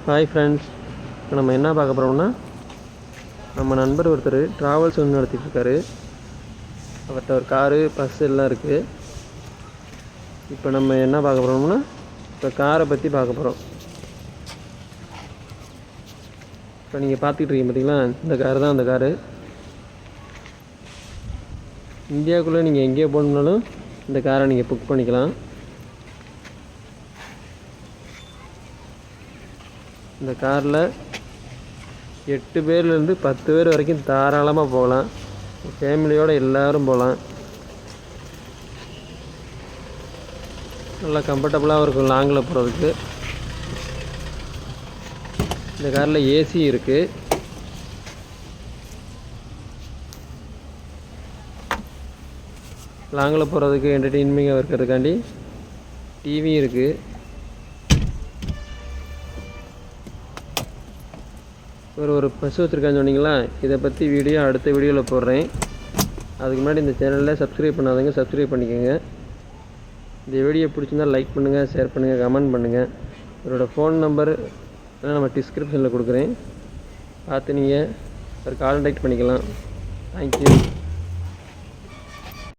Hi friends, இப்போ நம்ம என்ன பார்க்க போகிறோம்னா, நம்ம நண்பர் ஒருத்தர் ட்ராவல்ஸ் ஒன்று நடத்திட்டுருக்காரு. அவர்கிட்ட ஒரு காரு, பஸ் எல்லாம் இருக்குது. இப்போ நம்ம என்ன பார்க்க போகிறோம்னா, இப்போ காரை பற்றி பார்க்க போகிறோம். இப்போ நீங்கள் பார்த்துக்கிட்டு இருக்கீங்க பார்த்தீங்களா, இந்த காரு தான் அந்த காரு. இந்தியாவுக்குள்ளே நீங்கள் எங்கேயோ போகணுன்னாலும் இந்த காரை நீங்கள் புக் பண்ணிக்கலாம். இந்த காரில் 8 பேர்லேருந்து 10 பேர் வரைக்கும் தாராளமாக போகலாம். ஃபேமிலியோடு எல்லோரும் போகலாம். நல்லா கம்ஃபர்டபுளாகவும் இருக்கும் லாங்கில் போகிறதுக்கு. இந்த காரில் ஏசி இருக்குது. லாங்கில் போகிறதுக்கு என்டர்டெயின்மெண்ட்டாக இருக்கிறதுக்காண்டி டிவி இருக்குது. ஒரு பஸ் வச்சுருக்கான்னு சொன்னீங்களா, இதை பற்றி வீடியோ அடுத்த வீடியோவில் போடுறேன். அதுக்கு முன்னாடி இந்த சேனலில் சப்ஸ்கிரைப் பண்ணாதவங்க சப்ஸ்கிரைப் பண்ணிக்கோங்க. இந்த வீடியோ பிடிச்சிருந்தால் லைக் பண்ணுங்கள், ஷேர் பண்ணுங்கள், கமெண்ட் பண்ணுங்கள். இவரோட ஃபோன் நம்பர் எல்லாம் நம்ம டிஸ்கிரிப்ஷனில் கொடுக்குறேன். பார்த்து நீங்கள் ஒரு கான்டாக்ட் பண்ணிக்கலாம். தேங்க்யூ.